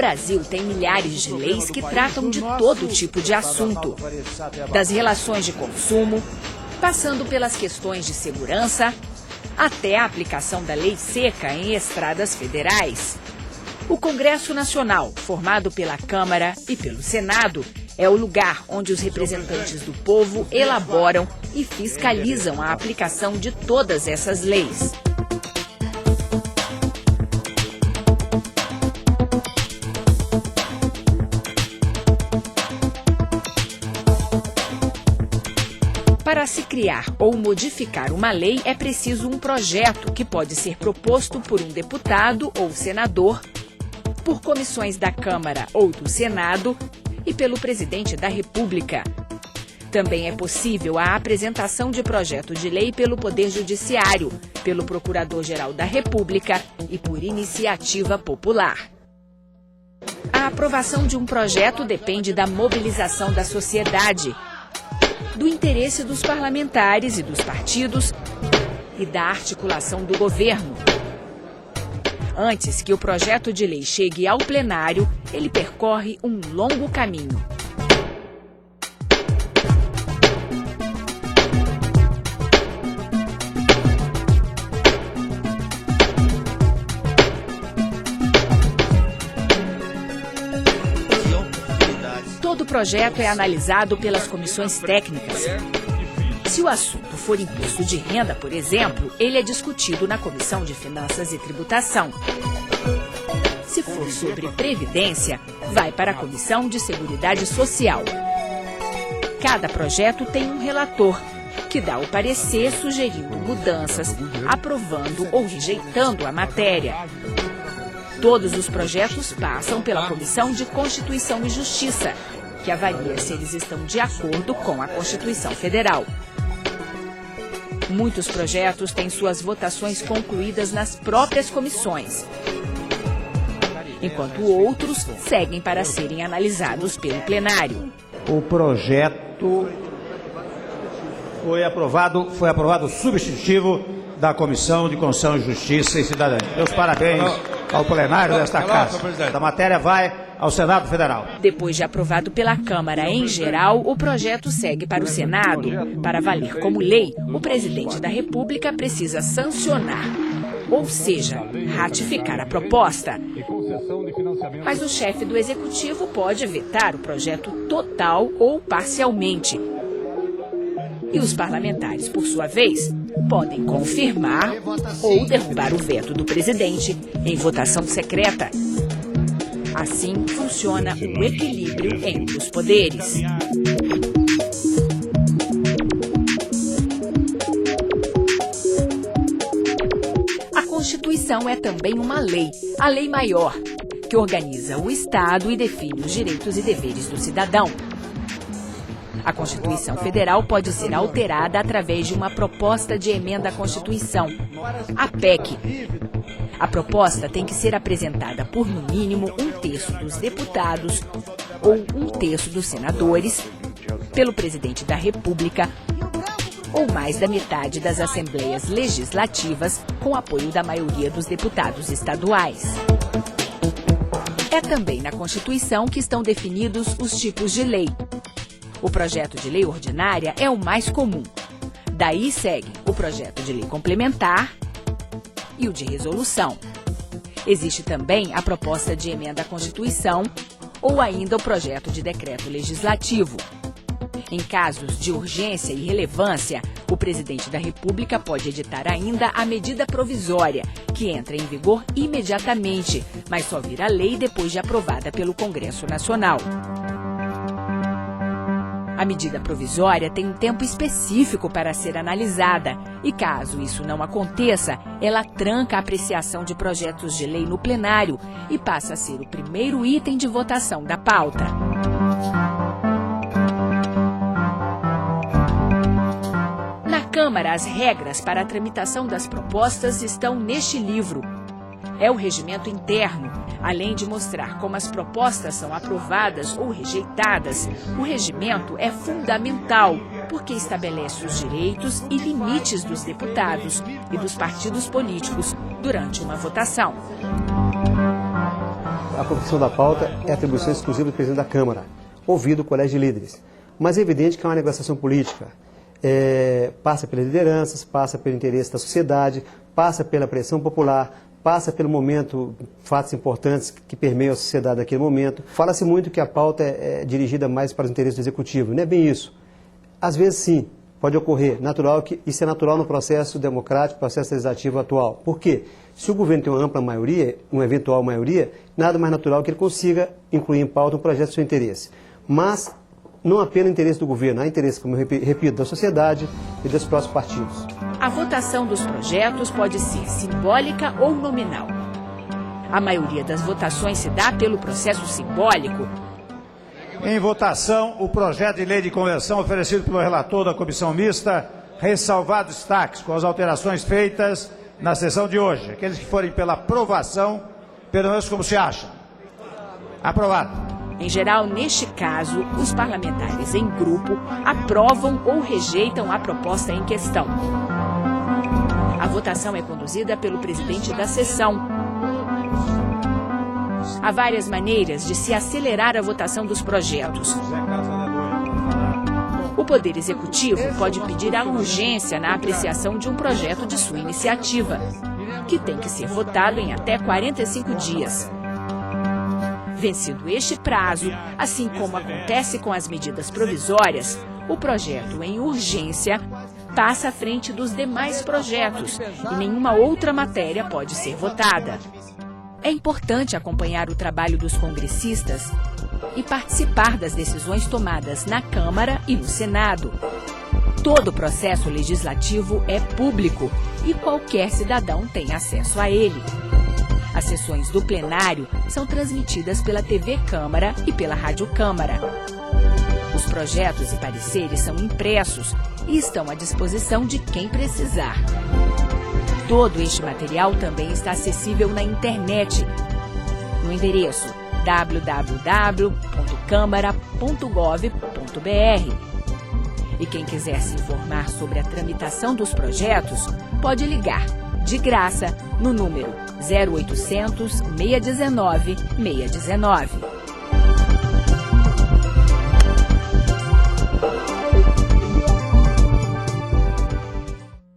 Brasil tem milhares de leis que tratam de todo tipo de assunto, das relações de consumo, passando pelas questões de segurança, até a aplicação da lei seca em estradas federais. O Congresso Nacional, formado pela Câmara e pelo Senado, é o lugar onde os representantes do povo elaboram e fiscalizam a aplicação de todas essas leis. Para se criar ou modificar uma lei, é preciso um projeto que pode ser proposto por um deputado ou senador, por comissões da Câmara ou do Senado e pelo presidente da República. Também é possível a apresentação de projeto de lei pelo Poder Judiciário, pelo Procurador-Geral da República e por iniciativa popular. A aprovação de um projeto depende da mobilização da sociedade, do interesse dos parlamentares e dos partidos e da articulação do governo. Antes que o projeto de lei chegue ao plenário, ele percorre um longo caminho. Todo projeto é analisado pelas comissões técnicas. Se o assunto for imposto de renda, por exemplo, ele é discutido na Comissão de Finanças e Tributação. Se for sobre Previdência, vai para a Comissão de Seguridade Social. Cada projeto tem um relator, que dá o parecer sugerindo mudanças, aprovando ou rejeitando a matéria. Todos os projetos passam pela Comissão de Constituição e Justiça, que avalia se eles estão de acordo com a Constituição Federal. Muitos projetos têm suas votações concluídas nas próprias comissões, enquanto outros seguem para serem analisados pelo plenário. O projeto foi aprovado substitutivo da Comissão de Constituição e Justiça e Cidadania. Meus parabéns ao plenário desta casa. A matéria vai ao Senado Federal. Depois de aprovado pela Câmara em geral, o projeto segue para o Senado. Para valer como lei, o presidente da República precisa sancionar, ou seja, ratificar a proposta. Mas o chefe do Executivo pode vetar o projeto total ou parcialmente. E os parlamentares, por sua vez, podem confirmar ou derrubar o veto do presidente em votação secreta. Assim funciona o equilíbrio entre os poderes. A Constituição é também uma lei, a lei maior, que organiza o Estado e define os direitos e deveres do cidadão. A Constituição Federal pode ser alterada através de uma proposta de emenda à Constituição, a PEC. A proposta tem que ser apresentada por, no mínimo, 1/3 dos deputados ou 1/3 dos senadores, pelo presidente da República ou mais da metade das assembleias legislativas, com apoio da maioria dos deputados estaduais. É também na Constituição que estão definidos os tipos de lei. O projeto de lei ordinária é o mais comum. Daí segue o projeto de lei complementar e o de resolução. Existe também a proposta de emenda à Constituição ou ainda o projeto de decreto legislativo. Em casos de urgência e relevância, o presidente da República pode editar ainda a medida provisória, que entra em vigor imediatamente, mas só vira lei depois de aprovada pelo Congresso Nacional. A medida provisória tem um tempo específico para ser analisada e, caso isso não aconteça, ela tranca a apreciação de projetos de lei no plenário e passa a ser o primeiro item de votação da pauta. Na Câmara, as regras para a tramitação das propostas estão neste livro. É o regimento interno. Além de mostrar como as propostas são aprovadas ou rejeitadas, o regimento é fundamental, porque estabelece os direitos e limites dos deputados e dos partidos políticos durante uma votação. A confecção da pauta é atribuição exclusiva do presidente da Câmara, ouvido o colégio de líderes. Mas é evidente que é uma negociação política. Passa pelas lideranças, passa pelo interesse da sociedade, passa pela pressão popular, passa pelo momento, fatos importantes que permeiam a sociedade naquele momento. Fala-se muito que a pauta é dirigida mais para os interesses do executivo. Não é bem isso. Às vezes sim, pode ocorrer. Isso é natural no processo democrático, processo legislativo atual. Por quê? Se o governo tem uma ampla maioria, uma eventual maioria, nada mais natural que ele consiga incluir em pauta um projeto de seu interesse. Mas não apenas interesse do governo, há interesse, como eu repito, da sociedade e dos próprios partidos. A votação dos projetos pode ser simbólica ou nominal. A maioria das votações se dá pelo processo simbólico. Em votação, o projeto de lei de conversão oferecido pelo relator da comissão mista, ressalvado destaques com as alterações feitas na sessão de hoje. Aqueles que forem pela aprovação, pelo menos como se acha. Aprovado. Em geral, neste caso, os parlamentares em grupo aprovam ou rejeitam a proposta em questão. A votação é conduzida pelo presidente da sessão. Há várias maneiras de se acelerar a votação dos projetos. O Poder Executivo pode pedir a urgência na apreciação de um projeto de sua iniciativa, que tem que ser votado em até 45 dias. Vencido este prazo, assim como acontece com as medidas provisórias, o projeto em urgência passa à frente dos demais projetos e nenhuma outra matéria pode ser votada. É importante acompanhar o trabalho dos congressistas e participar das decisões tomadas na Câmara e no Senado. Todo o processo legislativo é público e qualquer cidadão tem acesso a ele. As sessões do plenário são transmitidas pela TV Câmara e pela Rádio Câmara. Os projetos e pareceres são impressos e estão à disposição de quem precisar. Todo este material também está acessível na internet, no endereço www.câmara.gov.br. E quem quiser se informar sobre a tramitação dos projetos, pode ligar de graça no número 0800 619 619.